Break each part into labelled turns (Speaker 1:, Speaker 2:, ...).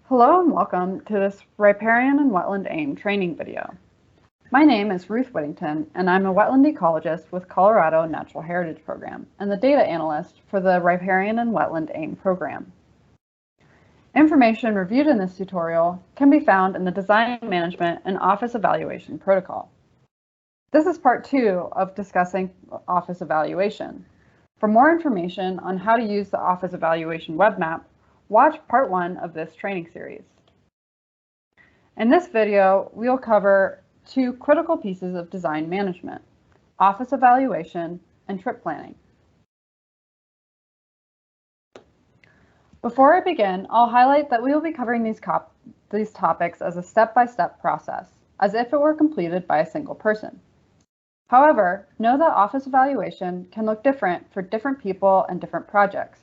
Speaker 1: Hello and welcome to this Riparian and Wetland AIM training video. My name is Ruth Whittington and I'm a wetland ecologist with Colorado Natural Heritage Program and the data analyst for the Riparian and Wetland AIM program. Information reviewed in this tutorial can be found in the Design Management and Office Evaluation Protocol. This is part 2 of discussing Office Evaluation. For more information on how to use the Office Evaluation web map, watch part 1 of this training series. In this video, we'll cover 2 critical pieces of design management: office evaluation and trip planning. Before I begin, I'll highlight that we will be covering these topics as a step-by-step process, as if it were completed by a single person. However, know that office evaluation can look different for different people and different projects.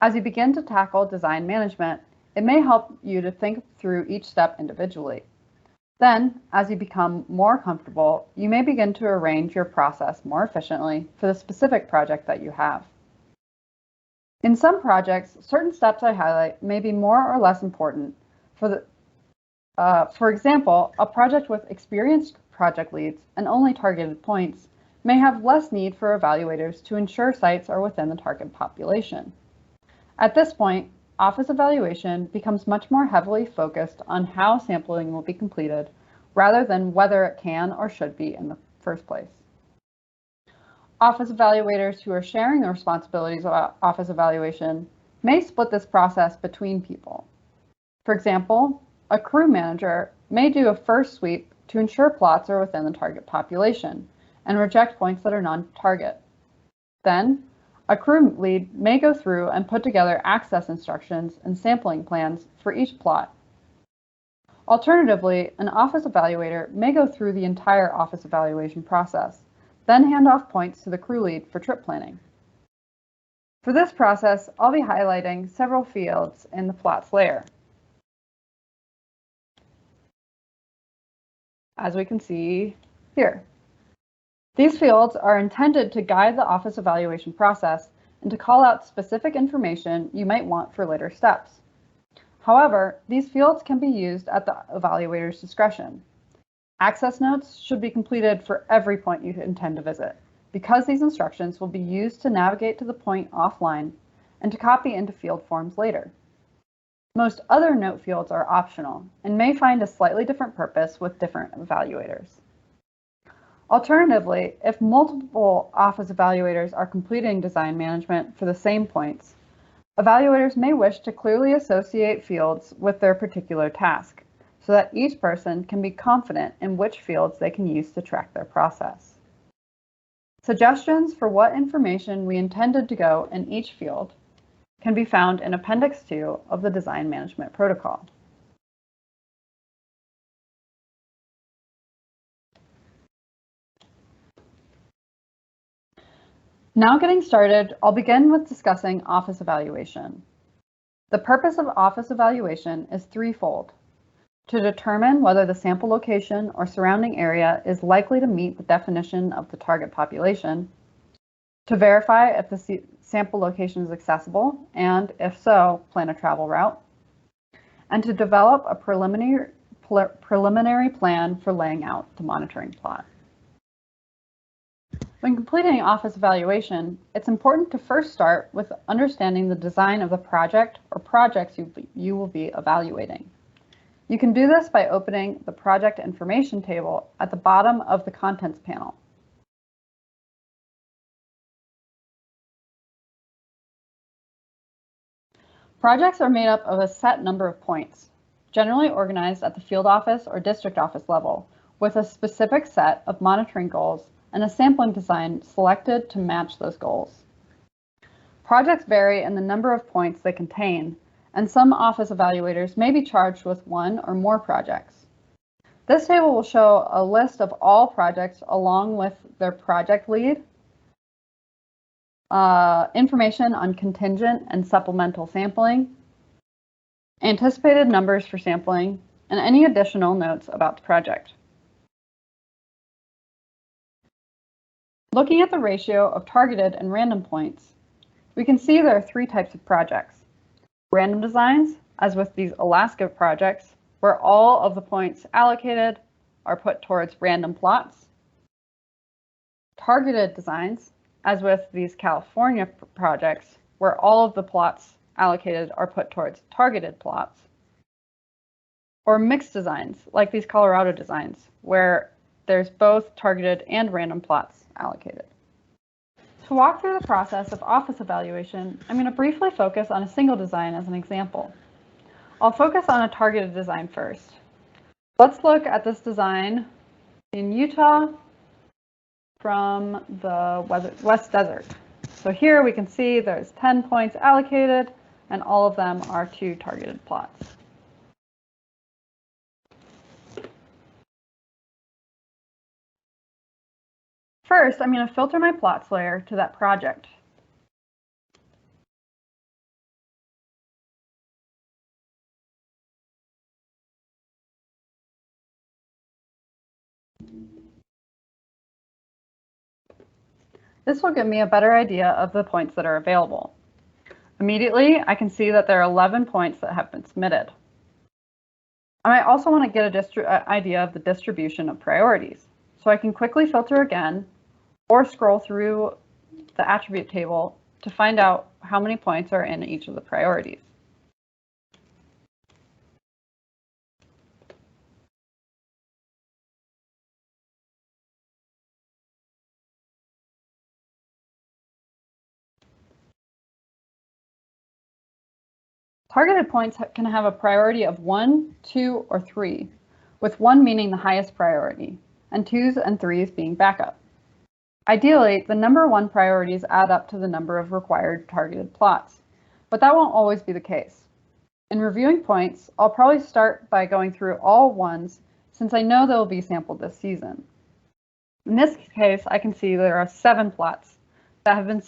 Speaker 1: As you begin to tackle design management, it may help you to think through each step individually. Then, as you become more comfortable, you may begin to arrange your process more efficiently for the specific project that you have. In some projects, certain steps I highlight may be more or less important. For example, a project with experienced project leads and only targeted points may have less need for evaluators to ensure sites are within the target population. At this point, office evaluation becomes much more heavily focused on how sampling will be completed rather than whether it can or should be in the first place. Office evaluators who are sharing the responsibilities of office evaluation may split this process between people. For example, a crew manager may do a first sweep to ensure plots are within the target population and reject points that are non-target. Then, a crew lead may go through and put together access instructions and sampling plans for each plot. Alternatively, an office evaluator may go through the entire office evaluation process, then hand off points to the crew lead for trip planning. For this process, I'll be highlighting several fields in the plots layer. As we can see here. These fields are intended to guide the office evaluation process and to call out specific information you might want for later steps. However, these fields can be used at the evaluator's discretion. Access notes should be completed for every point you intend to visit, because these instructions will be used to navigate to the point offline and to copy into field forms later. Most other note fields are optional and may find a slightly different purpose with different evaluators. Alternatively, if multiple office evaluators are completing design management for the same points, evaluators may wish to clearly associate fields with their particular task, so that each person can be confident in which fields they can use to track their process. Suggestions for what information we intended to go in each field can be found in Appendix 2 of the Design Management Protocol. Now getting started, I'll begin with discussing office evaluation. The purpose of office evaluation is threefold: to determine whether the sample location or surrounding area is likely to meet the definition of the target population, to verify if the sample location is accessible, and if so, plan a travel route, and to develop a preliminary plan for laying out the monitoring plot. When completing office evaluation, it's important to first start with understanding the design of the project or projects you will be evaluating. You can do this by opening the project information table at the bottom of the contents panel. Projects are made up of a set number of points, generally organized at the field office or district office level, with a specific set of monitoring goals and a sampling design selected to match those goals. Projects vary in the number of points they contain, and some office evaluators may be charged with one or more projects. This table will show a list of all projects along with their project lead, information on contingent and supplemental sampling, anticipated numbers for sampling, and any additional notes about the project. Looking at the ratio of targeted and random points, we can see there are 3 types of projects: random designs, as with these Alaska projects, where all of the points allocated are put towards random plots. Targeted designs, as with these California projects, where all of the plots allocated are put towards targeted plots. Or mixed designs, like these Colorado designs, where there's both targeted and random plots allocated. To walk through the process of office evaluation, I'm going to briefly focus on a single design as an example. I'll focus on a targeted design first. Let's look at this design in Utah from the West Desert. So here we can see there's 10 points allocated, and all of them are to targeted plots. First, I'm going to filter my plots layer to that project. This will give me a better idea of the points that are available. Immediately, I can see that there are 11 points that have been submitted. I might also want to get an idea of the distribution of priorities, so I can quickly filter again or scroll through the attribute table to find out how many points are in each of the priorities. Targeted points can have a priority of 1, 2, or 3, with 1 meaning the highest priority, and 2s and 3s being backup. Ideally, the number 1 priorities add up to the number of required targeted plots, but that won't always be the case. In reviewing points, I'll probably start by going through all 1s since I know they'll be sampled this season. In this case, I can see there are 7 plots that have been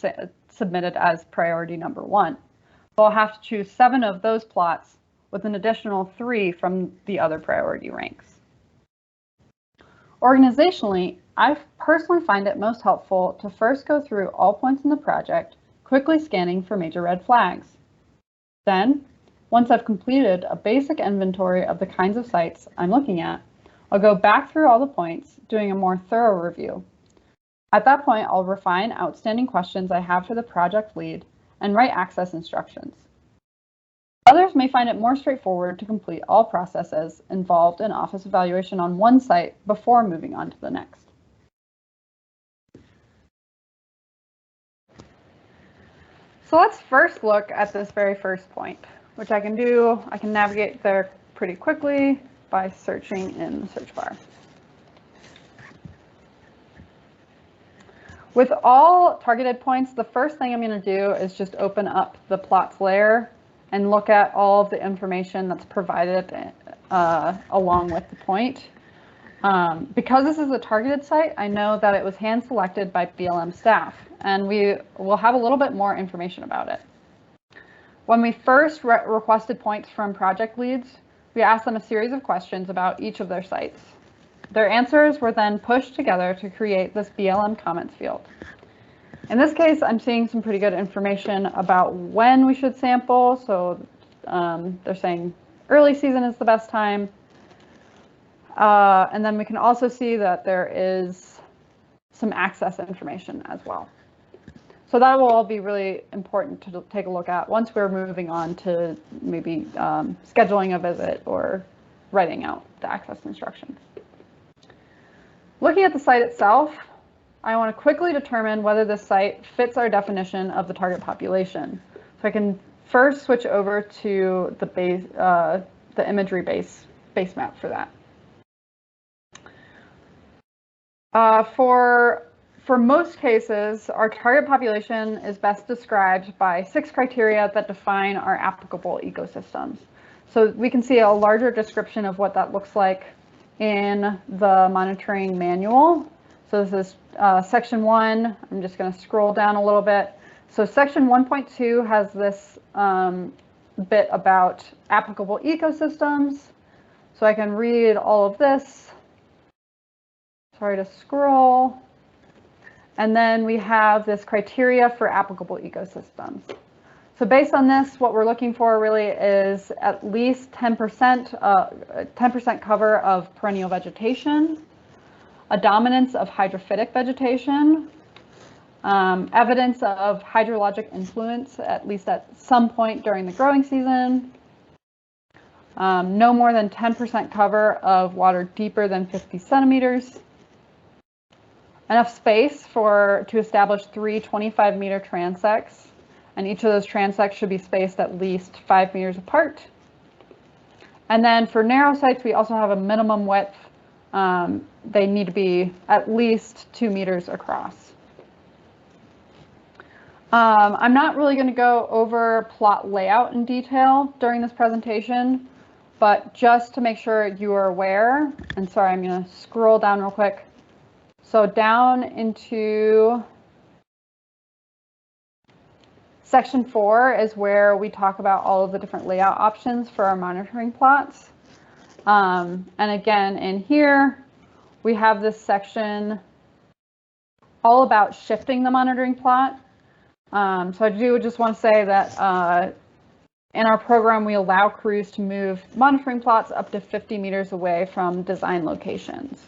Speaker 1: submitted as priority number 1. So I'll have to choose 7 of those plots with an additional 3 from the other priority ranks. Organizationally, I personally find it most helpful to first go through all points in the project, quickly scanning for major red flags. Then, once I've completed a basic inventory of the kinds of sites I'm looking at, I'll go back through all the points, doing a more thorough review. At that point, I'll refine outstanding questions I have for the project lead and write access instructions. Others may find it more straightforward to complete all processes involved in office evaluation on one site before moving on to the next. So let's first look at this very first point, which I can navigate there pretty quickly by searching in the search bar. With all targeted points, the first thing I'm going to do is just open up the plots layer and look at all of the information that's provided along with the point. Because this is a targeted site, I know that it was hand selected by BLM staff, and we will have a little bit more information about it. When we first requested points from project leads, we asked them a series of questions about each of their sites. Their answers were then pushed together to create this BLM Comments field. In this case, I'm seeing some pretty good information about when we should sample. So they're saying early season is the best time. And then we can also see that there is some access information as well. So that will all be really important to take a look at once we're moving on to maybe scheduling a visit or writing out the access instructions. Looking at the site itself, I want to quickly determine whether this site fits our definition of the target population. So I can first switch over to the imagery base map for that. For most cases, our target population is best described by 6 criteria that define our applicable ecosystems. So we can see a larger description of what that looks like in the monitoring manual. So this is section 1. I'm just going to scroll down a little bit. So section 1.2 has this bit about applicable ecosystems. So I can read all of this. Sorry to scroll. And then we have this criteria for applicable ecosystems. So based on this, what we're looking for really is at least 10% cover of perennial vegetation, a dominance of hydrophytic vegetation, evidence of hydrologic influence, at least at some point during the growing season, no more than 10% cover of water deeper than 50 centimeters, enough space to establish 3 25-meter transects, and each of those transects should be spaced at least 5 meters apart. And then for narrow sites, we also have a minimum width. They need to be at least 2 meters across. I'm not really going to go over plot layout in detail during this presentation, but just to make sure you are aware, and sorry, I'm going to scroll down real quick. So down into Section 4 is where we talk about all of the different layout options for our monitoring plots. And again, in here, we have this section all about shifting the monitoring plot. So I do just want to say that in our program, we allow crews to move monitoring plots up to 50 meters away from design locations.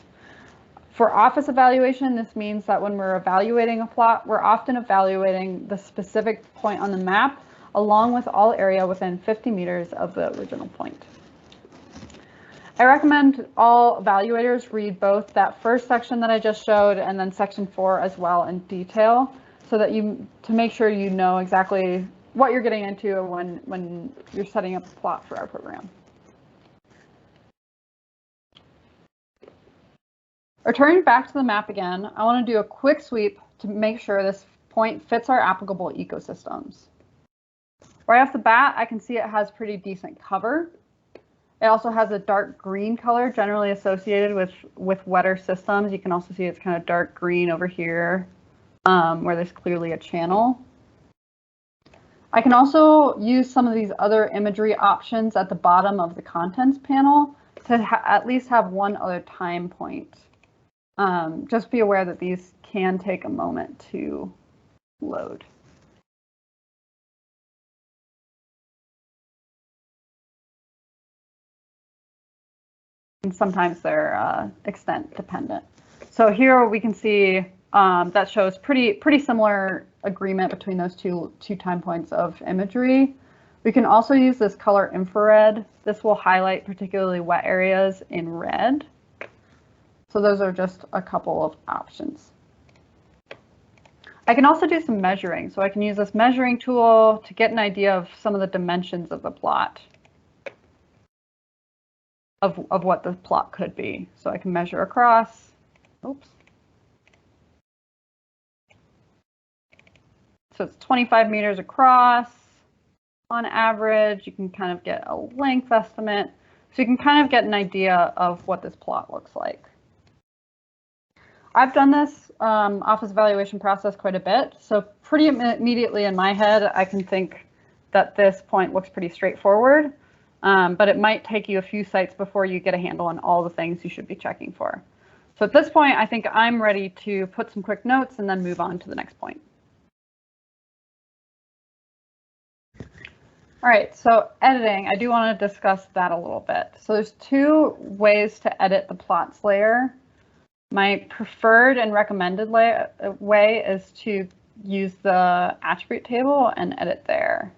Speaker 1: For office evaluation, this means that when we're evaluating a plot, we're often evaluating the specific point on the map, along with all area within 50 meters of the original point. I recommend all evaluators read both that first section that I just showed and then Section 4 as well in detail, so that to make sure you know exactly what you're getting into when you're setting up a plot for our program. Returning back to the map again, I want to do a quick sweep to make sure this point fits our applicable ecosystems. Right off the bat, I can see it has pretty decent cover. It also has a dark green color, generally associated with wetter systems. You can also see it's kind of dark green over here, where there's clearly a channel. I can also use some of these other imagery options at the bottom of the contents panel to at least have one other time point. Just be aware that these can take a moment to load. And sometimes they're extent dependent. So here we can see that shows pretty similar agreement between those two time points of imagery. We can also use this color infrared. This will highlight particularly wet areas in red. So those are just a couple of options. I can also do some measuring. So I can use this measuring tool to get an idea of some of the dimensions of the plot, of what the plot could be. So I can measure across. Oops. So it's 25 meters across on average. You can kind of get a length estimate. So you can kind of get an idea of what this plot looks like. I've done this office evaluation process quite a bit. So pretty immediately in my head, I can think that this point looks pretty straightforward, but it might take you a few sites before you get a handle on all the things you should be checking for. So at this point, I think I'm ready to put some quick notes and then move on to the next point. All right, so editing, I do want to discuss that a little bit. So there's two ways to edit the plots layer. My preferred and recommended way is to use the attribute table and edit there.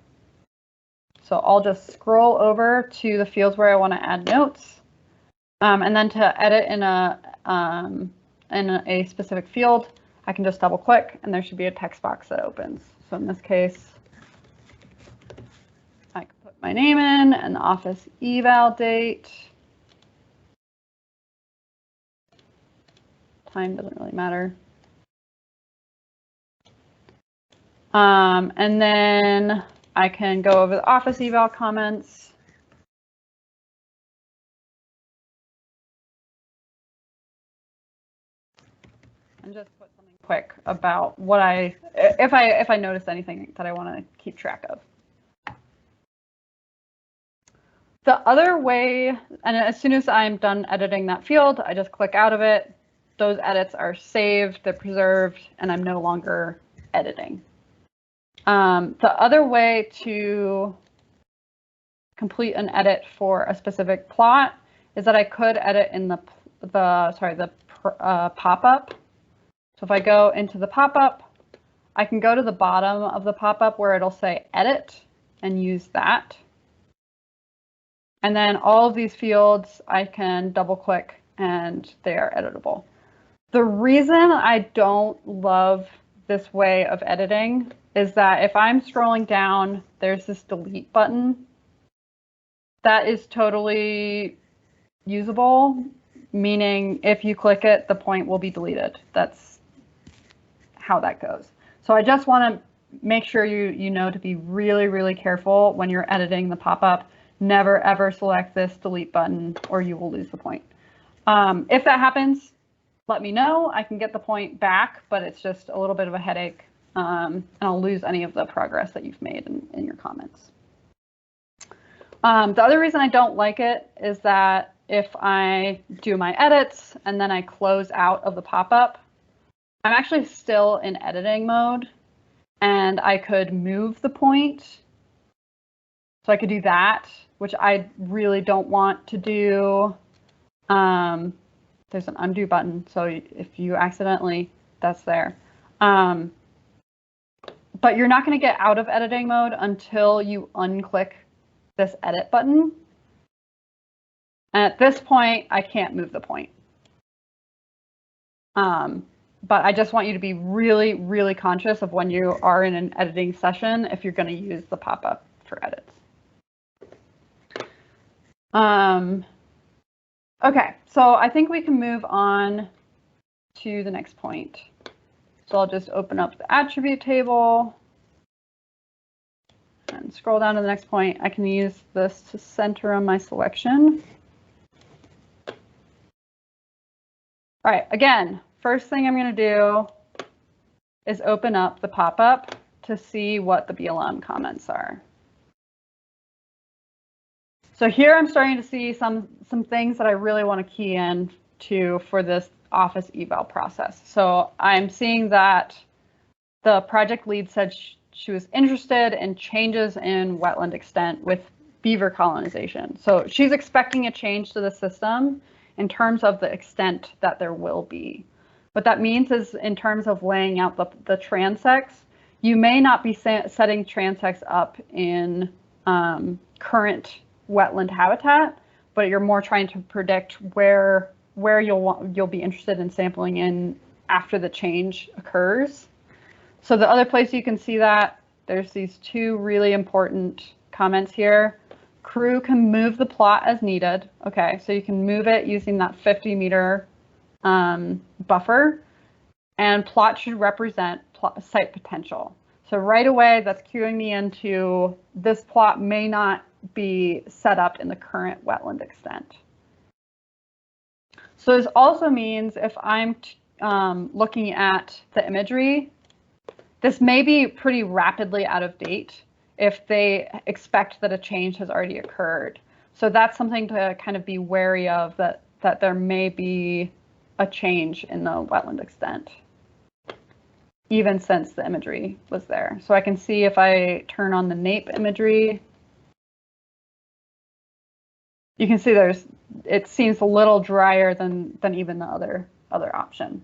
Speaker 1: So I'll just scroll over to the fields where I want to add notes, and then to edit in a specific field, I can just double click and there should be a text box that opens. So in this case, I can put my name in and the office eval date. Time doesn't really matter. And then I can go over the office eval comments. And just put something quick about what if I notice anything that I want to keep track of. The other way, and as soon as I'm done editing that field, I just click out of it. Those edits are saved, they're preserved, and I'm no longer editing. The other way to complete an edit for a specific plot is that I could edit in the pop-up. So if I go into the pop-up, I can go to the bottom of the pop-up where it'll say edit and use that. And then all of these fields I can double click and they are editable. The reason I don't love this way of editing is that if I'm scrolling down, there's this delete button. That is totally usable, meaning if you click it, the point will be deleted. That's how that goes. So I just want to make sure you know to be really, really careful when you're editing the pop-up. Never, ever select this delete button or you will lose the point. If that happens, let me know. I can get the point back, but it's just a little bit of a headache, and I'll lose any of the progress that you've made in your comments. The other reason I don't like it is that if I do my edits and then I close out of the pop-up, I'm actually still in editing mode, and I could move the point. So I could do that, which I really don't want to do. There's an undo button, so if you accidentally, that's there. But you're not going to get out of editing mode until you unclick this edit button. And at this point, I can't move the point. But I just want you to be really, really conscious of when you are in an editing session if you're going to use the pop-up for edits. Okay, so I think we can move on to the next point. So I'll just open up the attribute table and scroll down to the next point. I can use this to center on my selection. All right, again, first thing I'm going to do is open up the pop-up to see what the BLM comments are. So here I'm starting to see some things that I really want to key in to for this office eval process. So I'm seeing that the project lead said she was interested in changes in wetland extent with beaver colonization. So she's expecting a change to the system in terms of the extent that there will be. What that means is in terms of laying out the transects, you may not be setting transects up in current wetland habitat, but you're more trying to predict where you'll be interested in sampling in after the change occurs. So the other place you can see that, there's these two really important comments here. Crew can move the plot as needed. Okay, so you can move it using that 50-meter buffer, and plot should represent site potential. So right away, that's cueing me into this plot may not be set up in the current wetland extent. So this also means if I'm looking at the imagery, this may be pretty rapidly out of date if they expect that a change has already occurred. So that's something to kind of be wary of, that there may be a change in the wetland extent, even since the imagery was there. So I can see if I turn on the NAPE imagery, you can see it seems a little drier than even the other option.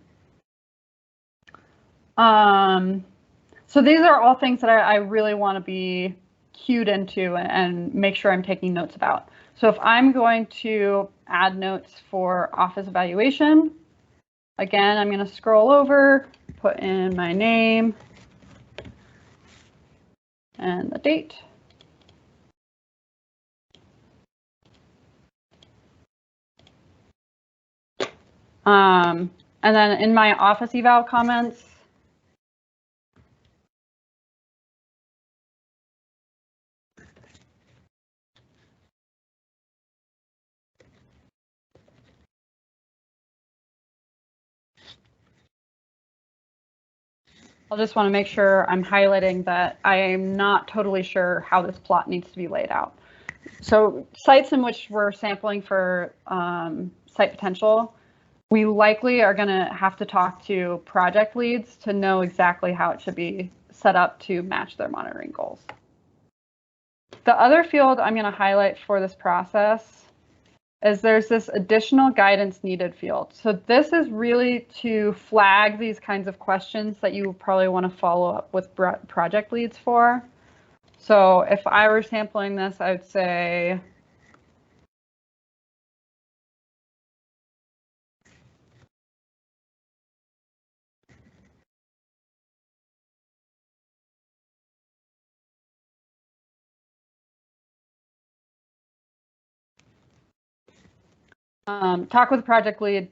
Speaker 1: So these are all things that I really want to be cued into and make sure I'm taking notes about. So if I'm going to add notes for office evaluation, again, I'm going to scroll over, put in my name and the date. And then in my office eval comments, I'll just want to make sure I'm highlighting that I am not totally sure how this plot needs to be laid out. So sites in which we're sampling for site potential, we likely are going to have to talk to project leads to know exactly how it should be set up to match their monitoring goals. The other field I'm going to highlight for this process is there's this additional guidance needed field. So this is really to flag these kinds of questions that you probably want to follow up with project leads for. So if I were sampling this, I would say, talk with the project lead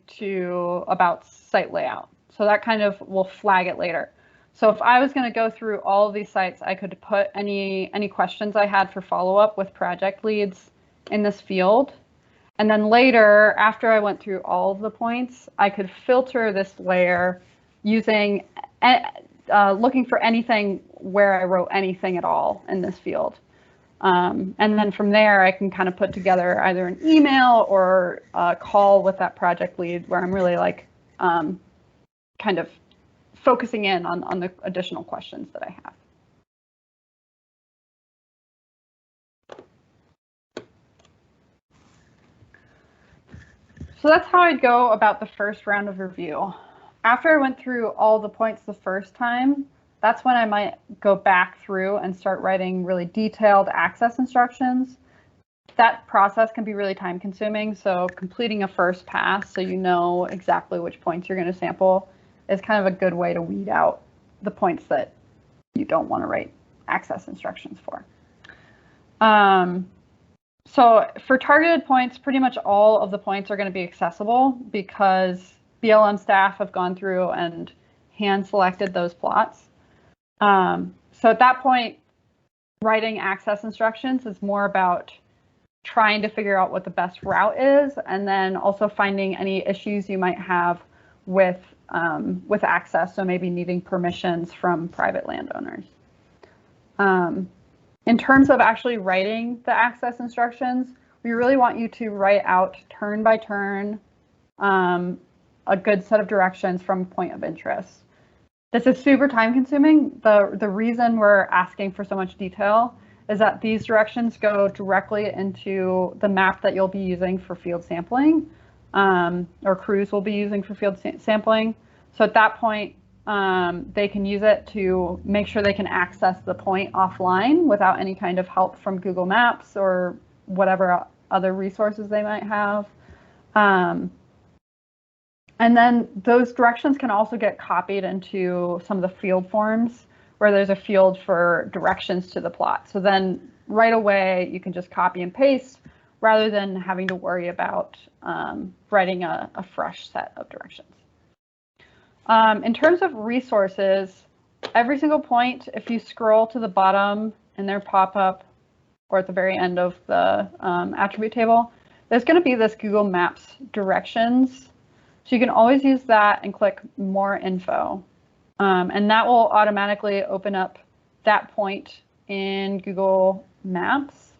Speaker 1: about site layout. So that kind of will flag it later. So if I was going to go through all of these sites, I could put any questions I had for follow-up with project leads in this field. And then later, after I went through all of the points, I could filter this layer using looking for anything where I wrote anything at all in this field. And then from there, I can kind of put together either an email or a call with that project lead where I'm really like kind of focusing in on the additional questions that I have. So that's how I'd go about the first round of review. After I went through all the points the first time, that's when I might go back through and start writing really detailed access instructions. That process can be really time consuming, so completing a first pass so you know exactly which points you're going to sample is kind of a good way to weed out the points that you don't want to write access instructions for. So for targeted points, pretty much all of the points are going to be accessible because BLM staff have gone through and hand selected those plots. So at that point, writing access instructions is more about trying to figure out what the best route is, and then also finding any issues you might have with access, so maybe needing permissions from private landowners. In terms of actually writing the access instructions, we really want you to write out turn by turn a good set of directions from a point of interest. This is super time consuming. The reason we're asking for so much detail is that these directions go directly into the map that you'll be using for field sampling, or crews will be using for field sampling. So at that point, they can use it to make sure they can access the point offline without any kind of help from Google Maps or whatever other resources they might have. And then those directions can also get copied into some of the field forms where there's a field for directions to the plot. So then right away, you can just copy and paste rather than having to worry about writing a fresh set of directions. In terms of resources, every single point, if you scroll to the bottom in their pop-up or at the very end of the attribute table, there's going to be this Google Maps directions. So you can always use that and click more info. And that will automatically open up that point in Google Maps.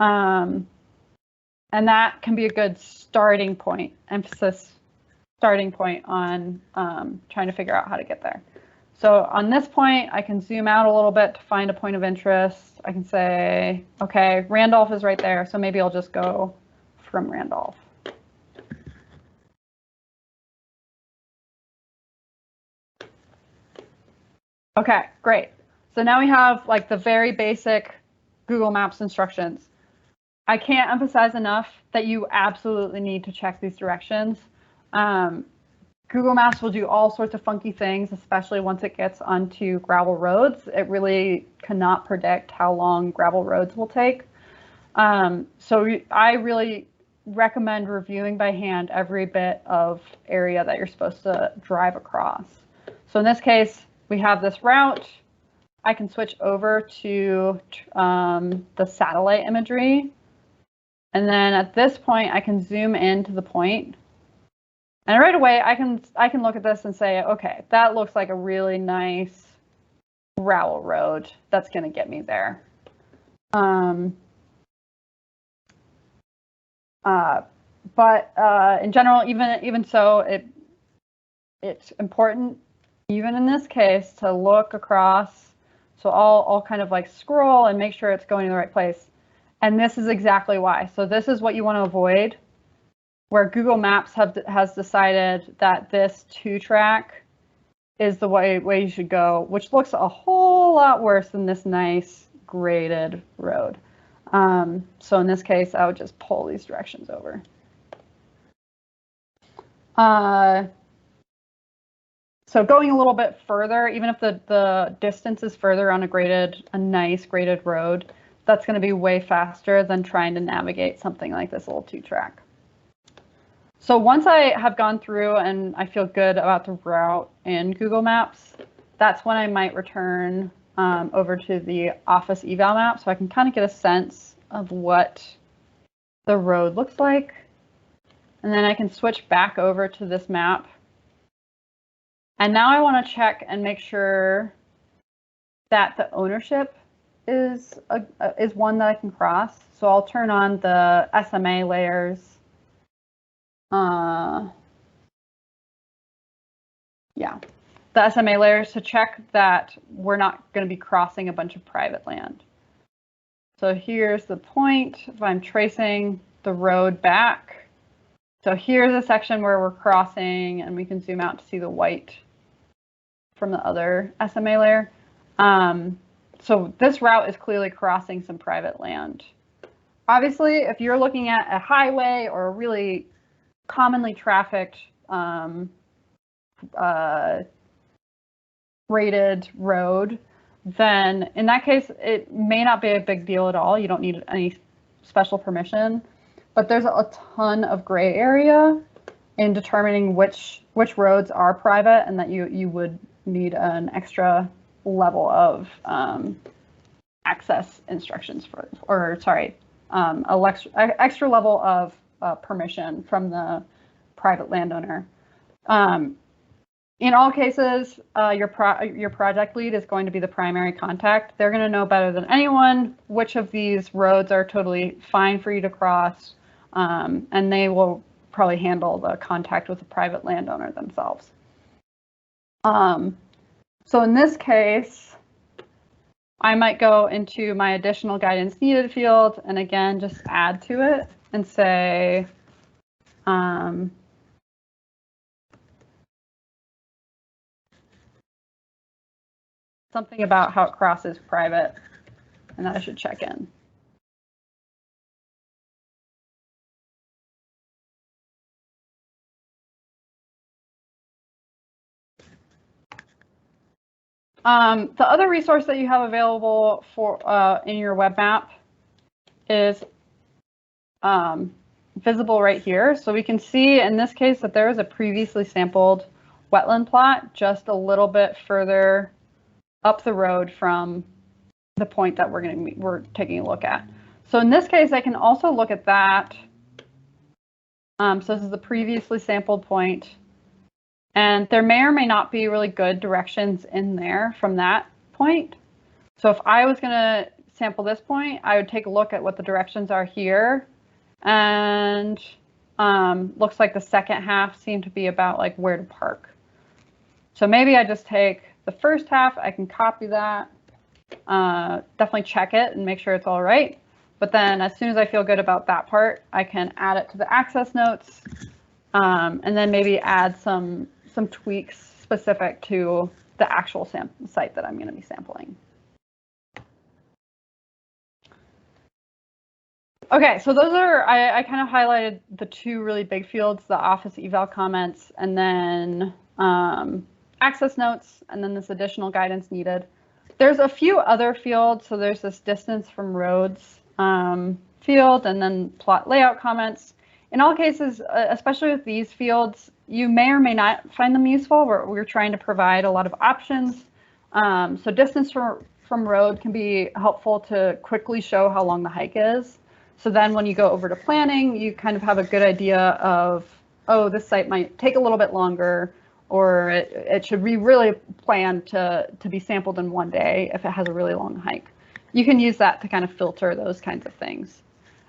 Speaker 1: And that can be a good starting point, starting point on trying to figure out how to get there. So on this point, I can zoom out a little bit to find a point of interest. I can say, okay, Randolph is right there. So maybe I'll just go from Randolph. Okay, great. So now we have like the very basic Google Maps instructions. I can't emphasize enough that you absolutely need to check these directions. Google Maps will do all sorts of funky things, especially once it gets onto gravel roads. It really cannot predict how long gravel roads will take. So I really recommend reviewing by hand every bit of area that you're supposed to drive across. So in this case, we have this route. I can switch over to the satellite imagery. And then at this point, I can zoom into the point. And right away, I can look at this and say, okay, that looks like a really nice gravel road that's going to get me there. But in general, even so, it's important even in this case, to look across. So I'll kind of like scroll and make sure it's going in the right place. And this is exactly why. So this is what you want to avoid, where Google Maps has decided that this 2-track is the way you should go, which looks a whole lot worse than this nice graded road. So in this case, I would just pull these directions over. So going a little bit further, even if the distance is further on a nice graded road, that's going to be way faster than trying to navigate something like this little 2-track. So once I have gone through and I feel good about the route in Google Maps, that's when I might return over to the office eval map so I can kind of get a sense of what the road looks like. And then I can switch back over to this map. And now I want to check and make sure that the ownership is one that I can cross. So I'll turn on the SMA layers. Yeah, the SMA layers to check that we're not going to be crossing a bunch of private land. So here's the point. If I'm tracing the road back, so here's a section where we're crossing, and we can zoom out to see the white from the other SMA layer. So this route is clearly crossing some private land. Obviously, if you're looking at a highway or a really commonly trafficked graded road, then in that case, it may not be a big deal at all. You don't need any special permission, but there's a ton of gray area in determining which roads are private and that you would need an extra level of access instructions for, or sorry, extra level of permission from the private landowner. In all cases, your project lead is going to be the primary contact. They're going to know better than anyone which of these roads are totally fine for you to cross, and they will probably handle the contact with the private landowner themselves. So in this case, I might go into my additional guidance needed field and again, just add to it and say, something about how it crosses private and that I should check in. The other resource that you have available for in your web map is visible right here. So we can see in this case that there is a previously sampled wetland plot just a little bit further up the road from the point that we're taking a look at. So in this case, I can also look at that. So this is the previously sampled point. And there may or may not be really good directions in there from that point. So if I was going to sample this point, I would take a look at what the directions are here. And looks like the second half seemed to be about like where to park. So maybe I just take the first half, I can copy that, definitely check it and make sure it's all right. But then as soon as I feel good about that part, I can add it to the access notes and then maybe add some tweaks specific to the actual site that I'm going to be sampling. Okay, so those are, I kind of highlighted the two really big fields, the office eval comments, and then access notes, and then this additional guidance needed. There's a few other fields, so there's this distance from roads field, and then plot layout comments. In all cases, especially with these fields, you may or may not find them useful. We're trying to provide a lot of options. So distance from road can be helpful to quickly show how long the hike is. So then when you go over to planning, you kind of have a good idea of, oh, this site might take a little bit longer, or it should be really planned to be sampled in one day if it has a really long hike. You can use that to kind of filter those kinds of things.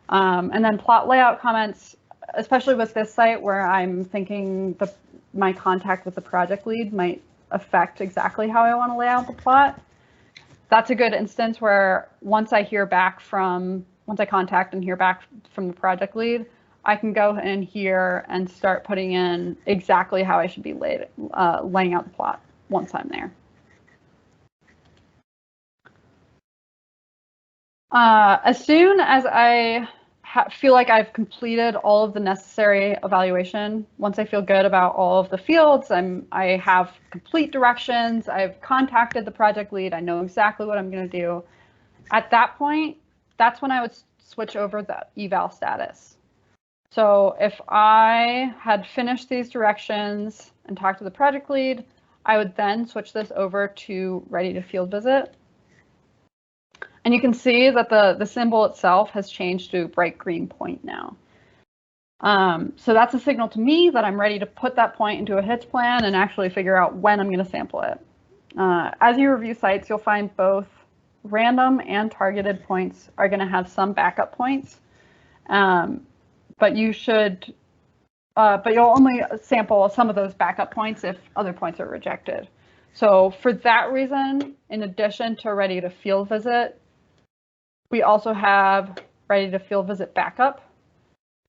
Speaker 1: And then plot layout comments, especially with this site where I'm thinking my contact with the project lead might affect exactly how I want to lay out the plot. That's a good instance where once I contact and hear back from the project lead, I can go in here and start putting in exactly how I should be laying out the plot once I'm there. As soon as I feel like I've completed all of the necessary evaluation, once I feel good about all of the fields, I have complete directions, I've contacted the project lead, I know exactly what I'm going to do. At that point, that's when I would switch over the eval status. So if I had finished these directions and talked to the project lead, I would then switch this over to ready to field visit. And you can see that the symbol itself has changed to a bright green point now. So that's a signal to me that I'm ready to put that point into a Hitch plan and actually figure out when I'm going to sample it. As you review sites, you'll find both random and targeted points are going to have some backup points, but you'll only sample some of those backup points if other points are rejected. So for that reason, in addition to ready to field visit, we also have ready to field visit backup.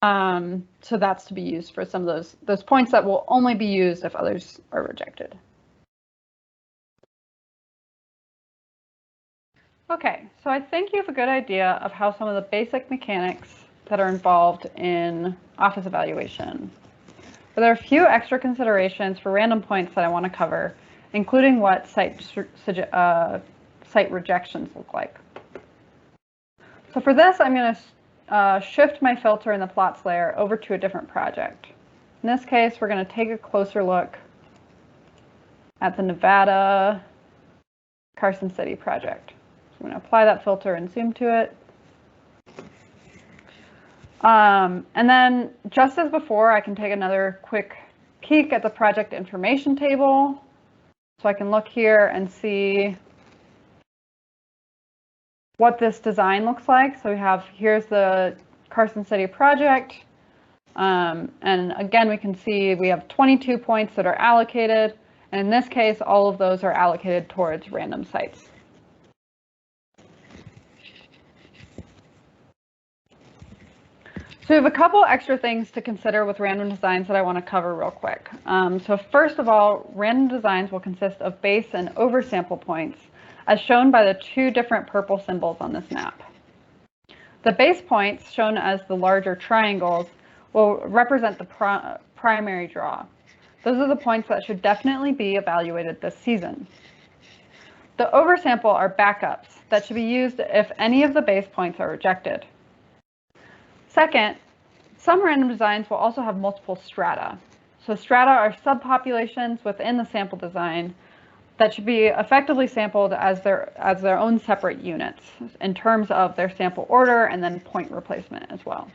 Speaker 1: So that's to be used for some of those points that will only be used if others are rejected. Okay, so I think you have a good idea of how some of the basic mechanics that are involved in office evaluation. But there are a few extra considerations for random points that I want to cover, including what site rejections look like. So for this, I'm going to shift my filter in the plots layer over to a different project. In this case, we're going to take a closer look at the Nevada Carson City project. So I'm going to apply that filter and zoom to it. And then, just as before, I can take another quick peek at the project information table. So I can look here and see what this design looks like. So here's the Carson City project. And again, we can see we have 22 points that are allocated. And in this case, all of those are allocated towards random sites. So we have a couple extra things to consider with random designs that I want to cover real quick. So first of all, random designs will consist of base and oversample points, as shown by the two different purple symbols on this map. The base points, shown as the larger triangles, will represent the primary draw. Those are the points that should definitely be evaluated this season. The oversample are backups that should be used if any of the base points are rejected. Second, some random designs will also have multiple strata. So strata are subpopulations within the sample design that should be effectively sampled as their own separate units in terms of their sample order and then point replacement as well.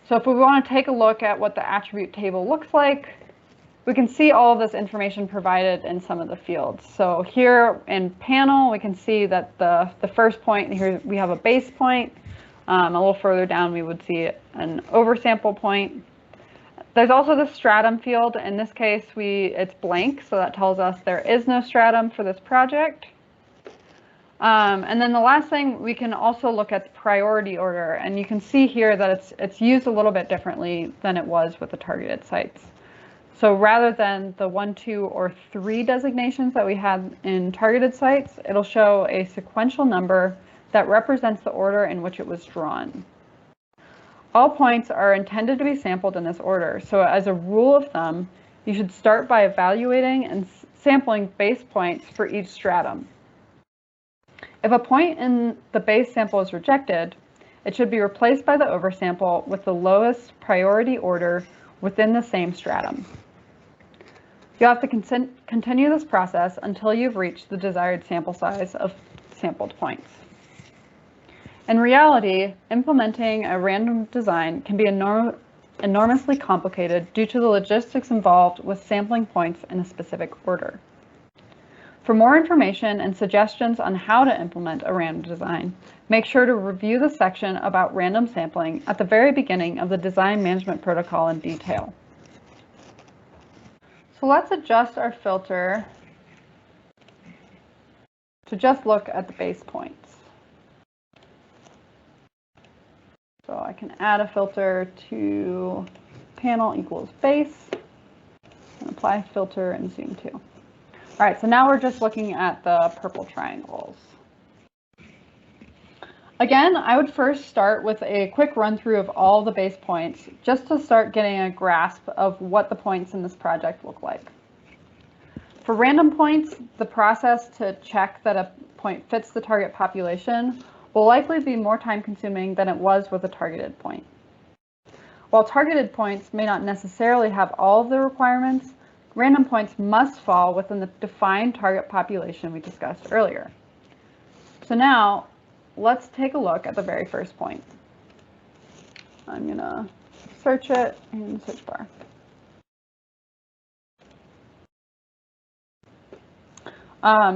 Speaker 1: So if we want to take a look at what the attribute table looks like, we can see all of this information provided in some of the fields. So here in panel, we can see that the first point, here we have a base point. A little further down, we would see an oversample point. There's also the stratum field. In this case, it's blank, so that tells us there is no stratum for this project. And then the last thing, we can also look at the priority order, and you can see here that it's used a little bit differently than it was with the targeted sites. So rather than the 1, 2, or 3 designations that we had in targeted sites, it'll show a sequential number that represents the order in which it was drawn. All points are intended to be sampled in this order, so as a rule of thumb, you should start by evaluating and sampling base points for each stratum. If a point in the base sample is rejected, it should be replaced by the oversample with the lowest priority order within the same stratum. You'll have to continue this process until you've reached the desired sample size of sampled points. In reality, implementing a random design can be enormously complicated due to the logistics involved with sampling points in a specific order. For more information and suggestions on how to implement a random design, make sure to review the section about random sampling at the very beginning of the Design Management Protocol in detail. So So let's adjust our filter to just look at the base points. So I can add a filter to panel equals base and apply a filter and zoom to. All right, so now we're just looking at the purple triangles. Again, I would first start with a quick run through of all the base points just to start getting a grasp of what the points in this project look like. For random points, the process to check that a point fits the target population will likely be more time consuming than it was with a targeted point. While targeted points may not necessarily have all of the requirements, random points must fall within the defined target population we discussed earlier. So now, let's take a look at the very first point. I'm gonna search it in the search bar.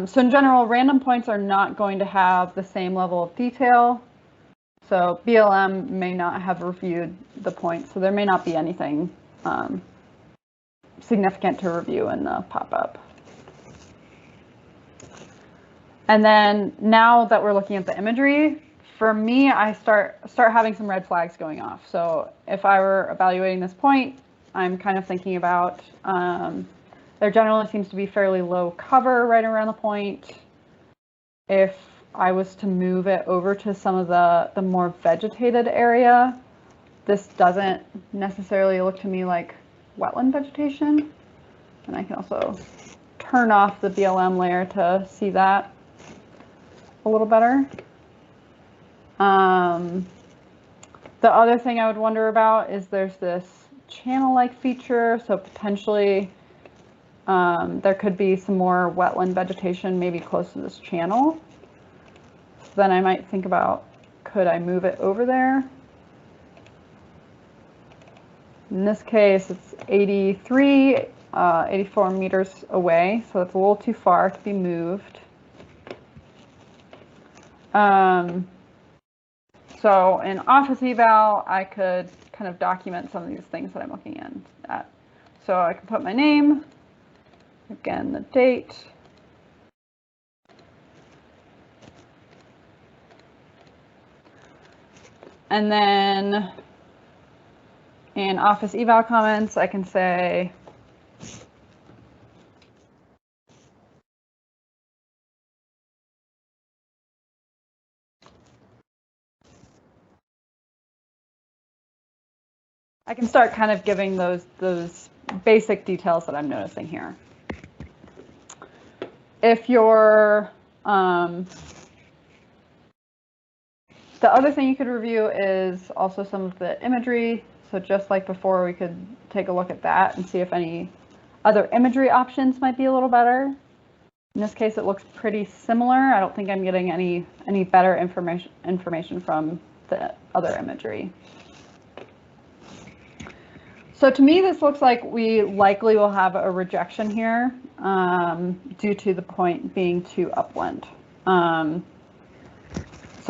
Speaker 1: So in general, random points are not going to have the same level of detail. So BLM may not have reviewed the point, so there may not be anything significant to review in the pop-up. And then now that we're looking at the imagery, for me, I start having some red flags going off. So if I were evaluating this point, I'm kind of thinking about there generally seems to be fairly low cover right around the point. If I was to move it over to some of the more vegetated area, this doesn't necessarily look to me like wetland vegetation. And I can also turn off the BLM layer to see that a little better. The other thing I would wonder about is there's this channel-like feature, so potentially there could be some more wetland vegetation maybe close to this channel. So then I might think about, could I move it over there? In this case, it's 84 meters away, so it's a little too far to be moved. So in office eval, I could kind of document some of these things that I'm looking at. So I can put my name, again, the date, and then in office eval comments, I can say, I can start kind of giving those basic details that I'm noticing here. If you're, the other thing you could review is also some of the imagery. So just like before, we could take a look at that and see if any other imagery options might be a little better. In this case, it looks pretty similar. I don't think I'm getting any better information from the other imagery. So to me, this looks like we likely will have a rejection here due to the point being too upland. So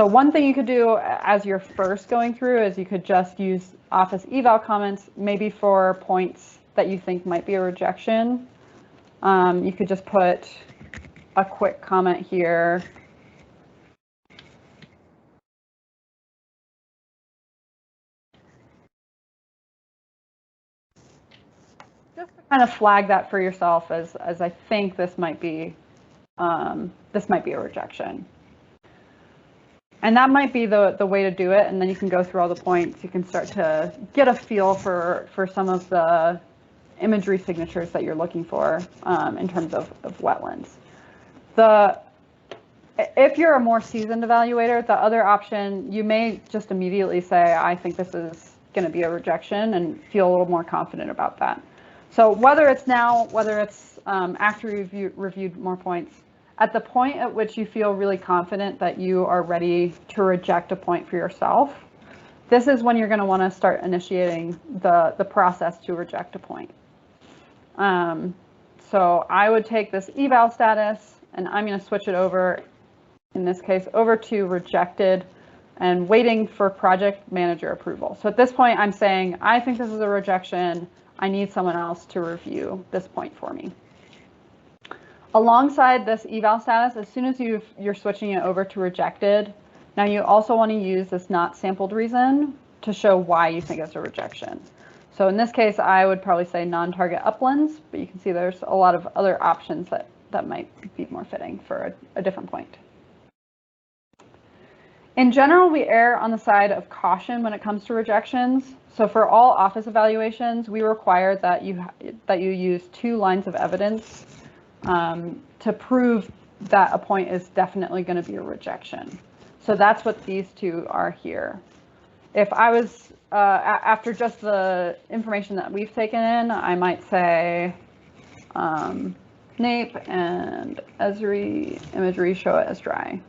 Speaker 1: one thing you could do as you're first going through is you could just use office eval comments, maybe for points that you think might be a rejection. You could just put a quick comment here. Just to kind of flag that for yourself as I think this might be a rejection. And that might be the way to do it, and then you can go through all the points. You can start to get a feel for some of the imagery signatures that you're looking for in terms of wetlands. If you're a more seasoned evaluator, the other option, you may just immediately say, I think this is going to be a rejection, and feel a little more confident about that. So whether it's now, whether it's after you've reviewed more points, at the point at which you feel really confident that you are ready to reject a point for yourself, this is when you're going to want to start initiating the process to reject a point. So I would take this eval status and I'm going to switch it over, in this case, over to rejected and waiting for project manager approval. So at this point, I'm saying, I think this is a rejection. I need someone else to review this point for me. Alongside this eval status, as soon as you're switching it over to rejected, now you also want to use this not sampled reason to show why you think it's a rejection. So in this case, I would probably say non-target uplands, but you can see there's a lot of other options that might be more fitting for a different point. In general, we err on the side of caution when it comes to rejections. So for all office evaluations, we require that you use 2 lines of evidence to prove that a point is definitely going to be a rejection. So that's what these 2 are here. If I was, after just the information that we've taken in, I might say nape and Esri imagery show it as dry.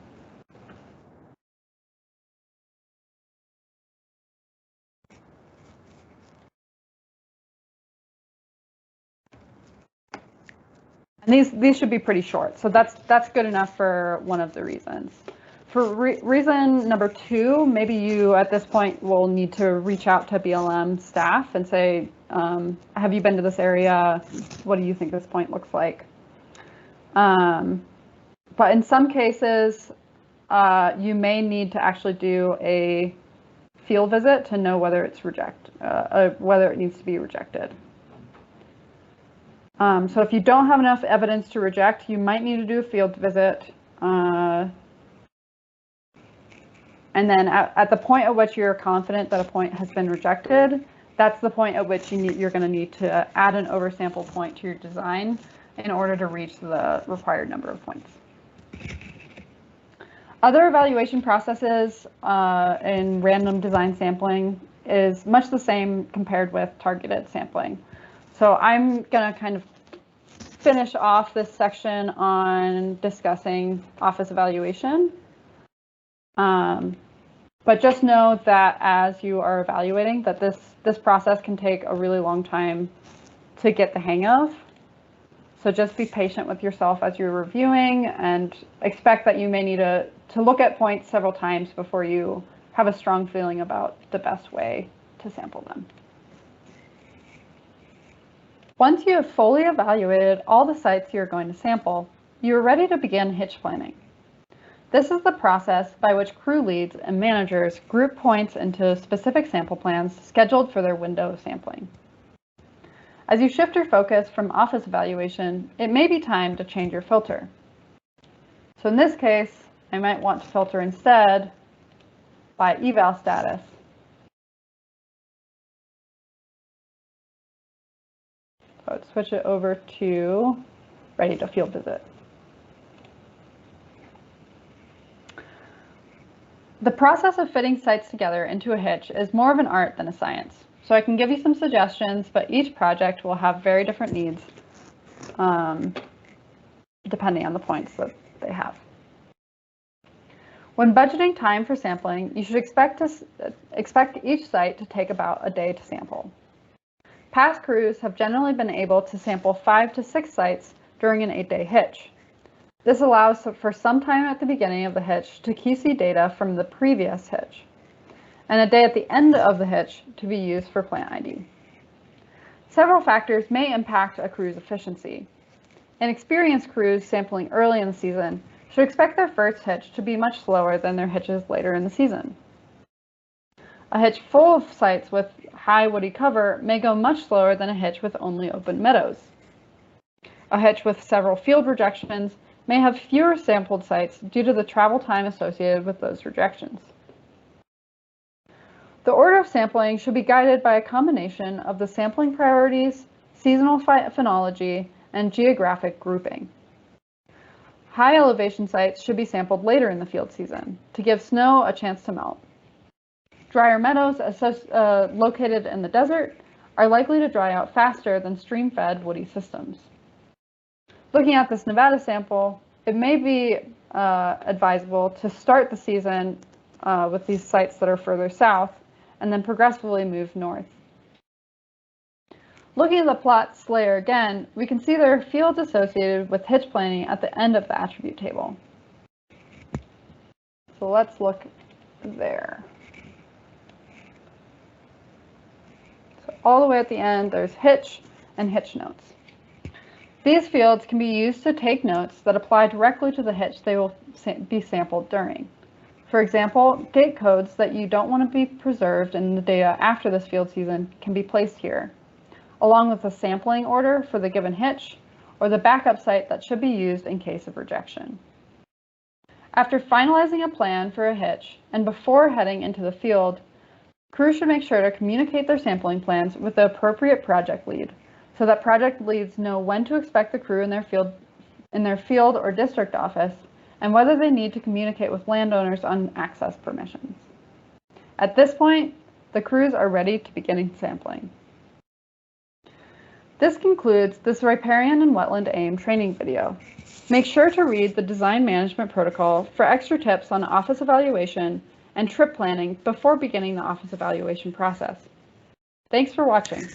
Speaker 1: And these should be pretty short, so that's good enough for one of the reasons. For reason number 2, maybe you at this point will need to reach out to BLM staff and say, have you been to this area? What do you think this point looks like? But in some cases, you may need to actually do a field visit to know whether it's whether it needs to be rejected. So if you don't have enough evidence to reject, you might need to do a field visit. And then at the point at which you're confident that a point has been rejected, that's the point at which you're going to need to add an oversample point to your design in order to reach the required number of points. Other evaluation processes in random design sampling is much the same compared with targeted sampling. So I'm going to kind of finish off this section on discussing office evaluation. But just know that as you are evaluating, that this process can take a really long time to get the hang of. So just be patient with yourself as you're reviewing and expect that you may need to look at points several times before you have a strong feeling about the best way to sample them. Once you have fully evaluated all the sites you're going to sample, you are ready to begin hitch planning. This is the process by which crew leads and managers group points into specific sample plans scheduled for their window of sampling. As you shift your focus from office evaluation, it may be time to change your filter. So in this case, I might want to filter instead by eval status. So I'd switch it over to ready to field visit. The process of fitting sites together into a hitch is more of an art than a science. So I can give you some suggestions, but each project will have very different needs depending on the points that they have. When budgeting time for sampling, you should expect each site to take about a day to sample. Past crews have generally been able to sample 5 to 6 sites during an 8-day hitch. This allows for some time at the beginning of the hitch to QC data from the previous hitch, and a day at the end of the hitch to be used for plant ID. Several factors may impact a crew's efficiency. Inexperienced crews sampling early in the season should expect their first hitch to be much slower than their hitches later in the season. A hitch full of sites with high woody cover may go much slower than a hitch with only open meadows. A hitch with several field rejections may have fewer sampled sites due to the travel time associated with those rejections. The order of sampling should be guided by a combination of the sampling priorities, seasonal phenology, and geographic grouping. High elevation sites should be sampled later in the field season to give snow a chance to melt. Drier meadows located in the desert are likely to dry out faster than stream-fed woody systems. Looking at this Nevada sample, it may be advisable to start the season with these sites that are further south and then progressively move north. Looking at the plots layer again, we can see there are fields associated with hitch planning at the end of the attribute table. So let's look there. So all the way at the end, there's Hitch and Hitch notes. These fields can be used to take notes that apply directly to the hitch they will be sampled during. For example, date codes that you don't want to be preserved in the data after this field season can be placed here, along with the sampling order for the given hitch or the backup site that should be used in case of rejection. After finalizing a plan for a hitch and before heading into the field, crews should make sure to communicate their sampling plans with the appropriate project lead, so that project leads know when to expect the crew in their field or district office, and whether they need to communicate with landowners on access permissions. At this point, the crews are ready to begin sampling. This concludes this Riparian and Wetland AIM training video. Make sure to read the Design Management Protocol for extra tips on office evaluation and trip planning before beginning the office evaluation process. Thanks for watching.